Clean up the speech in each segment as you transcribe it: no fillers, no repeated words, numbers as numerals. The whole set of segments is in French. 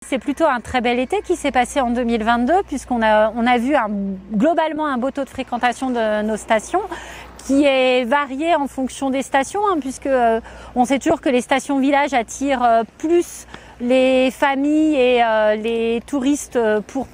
C'est plutôt un très bel été qui s'est passé en 2022 puisqu'on a vu globalement un beau taux de fréquentation de nos stations qui est varié en fonction des stations, puisque on sait toujours que les stations villages attirent plus les familles et les touristes pour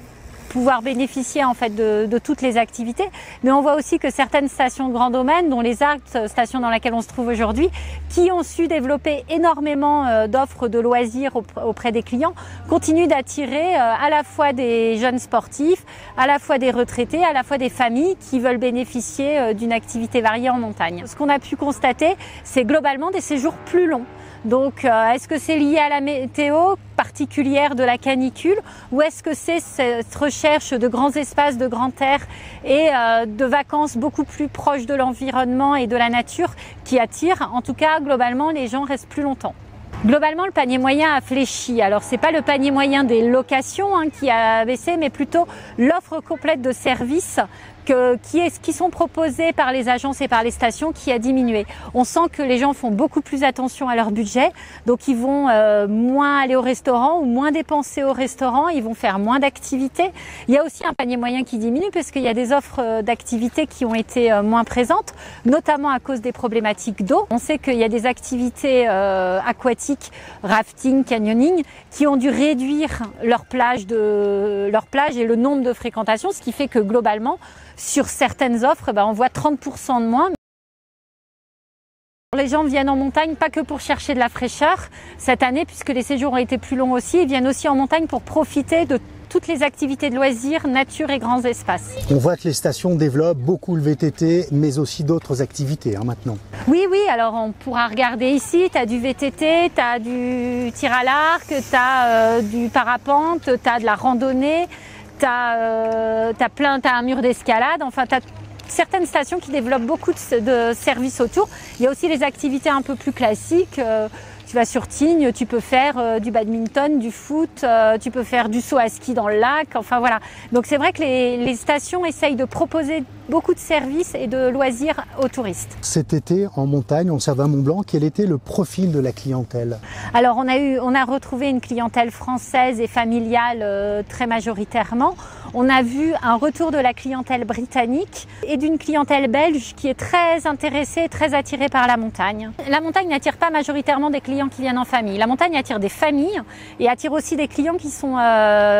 pouvoir bénéficier en fait de toutes les activités, mais on voit aussi que certaines stations de grand domaine, dont les Arcs, station dans laquelle on se trouve aujourd'hui, qui ont su développer énormément d'offres de loisirs auprès des clients, continuent d'attirer à la fois des jeunes sportifs, à la fois des retraités, à la fois des familles qui veulent bénéficier d'une activité variée en montagne. Ce qu'on a pu constater, c'est globalement des séjours plus longs. Donc, est-ce que c'est lié à la météo particulière de la canicule ou est-ce que c'est cette recherche de grands espaces, de grand air et de vacances beaucoup plus proches de l'environnement et de la nature qui attire? En tout cas, globalement, les gens restent plus longtemps. Globalement, le panier moyen a fléchi. Alors, c'est pas le panier moyen des locations qui a baissé, mais plutôt l'offre complète de services qui sont proposés par les agences et par les stations qui a diminué. On sent que les gens font beaucoup plus attention à leur budget, donc ils vont moins aller au restaurant ou moins dépenser au restaurant, ils vont faire moins d'activités. Il y a aussi un panier moyen qui diminue parce qu'il y a des offres d'activités qui ont été moins présentes, notamment à cause des problématiques d'eau. On sait qu'il y a des activités aquatiques, rafting, canyoning, qui ont dû réduire leur plage et le nombre de fréquentations, ce qui fait que globalement, sur certaines offres, on voit 30% de moins. Les gens viennent en montagne pas que pour chercher de la fraîcheur cette année, puisque les séjours ont été plus longs aussi. Ils viennent aussi en montagne pour profiter de toutes les activités de loisirs, nature et grands espaces. On voit que les stations développent beaucoup le VTT, mais aussi d'autres activités maintenant. Oui, alors on pourra regarder ici, tu as du VTT, tu as du tir à l'arc, tu as du parapente, tu as de la randonnée. T'as un mur d'escalade, enfin t'as certaines stations qui développent beaucoup de services autour. Il y a aussi les activités un peu plus classiques. Tu vas sur Tignes, tu peux faire du badminton, du foot, tu peux faire du saut à ski dans le lac, enfin voilà. Donc c'est vrai que les stations essayent de proposer beaucoup de services et de loisirs aux touristes. Cet été, en montagne, on s'en va à Mont-Blanc, quel était le profil de la clientèle? Alors on a retrouvé une clientèle française et familiale très majoritairement. On a vu un retour de la clientèle britannique et d'une clientèle belge qui est très intéressée, très attirée par la montagne. La montagne n'attire pas majoritairement des clients qui viennent en famille. La montagne attire des familles et attire aussi des clients qui sont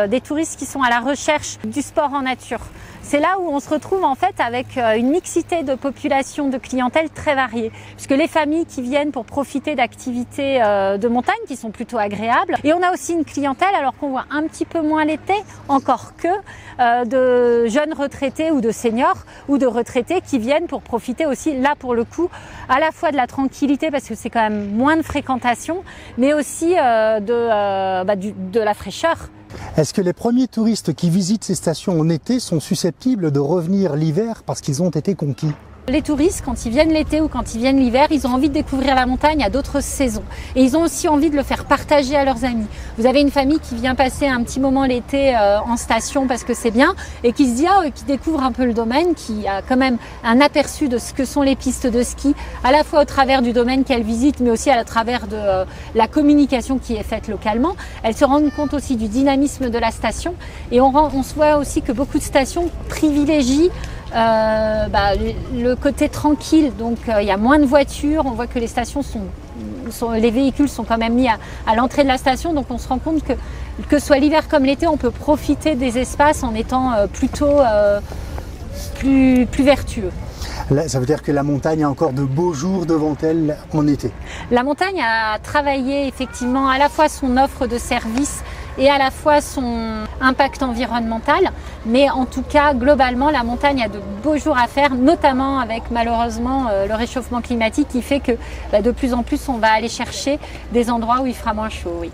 des touristes qui sont à la recherche du sport en nature. C'est là où on se retrouve en fait avec une mixité de population, de clientèle très variée. Puisque les familles qui viennent pour profiter d'activités de montagne qui sont plutôt agréables. Et on a aussi une clientèle, alors qu'on voit un petit peu moins l'été, encore que de jeunes retraités ou de seniors ou de retraités qui viennent pour profiter aussi, là pour le coup, à la fois de la tranquillité parce que c'est quand même moins de fréquentation, mais aussi de la fraîcheur. Est-ce que les premiers touristes qui visitent ces stations en été sont susceptibles de revenir l'hiver parce qu'ils ont été conquis? Les touristes, quand ils viennent l'été ou quand ils viennent l'hiver, ils ont envie de découvrir la montagne à d'autres saisons. Et ils ont aussi envie de le faire partager à leurs amis. Vous avez une famille qui vient passer un petit moment l'été en station parce que c'est bien et qui se dit, qui découvre un peu le domaine, qui a quand même un aperçu de ce que sont les pistes de ski, à la fois au travers du domaine qu'elle visite, mais aussi à travers de la communication qui est faite localement. Elle se rend compte aussi du dynamisme de la station et on se voit aussi que beaucoup de stations privilégient le côté tranquille, donc il y a moins de voitures, on voit que les stations les véhicules sont quand même mis à l'entrée de la station, donc on se rend compte que soit l'hiver comme l'été, on peut profiter des espaces en étant plutôt plus vertueux. Là, ça veut dire que la montagne a encore de beaux jours devant elle en été. La montagne a travaillé effectivement à la fois son offre de services et à la fois son impact environnemental. Mais en tout cas, globalement, la montagne a de beaux jours à faire, notamment avec malheureusement le réchauffement climatique qui fait que de plus en plus, on va aller chercher des endroits où il fera moins chaud. Oui.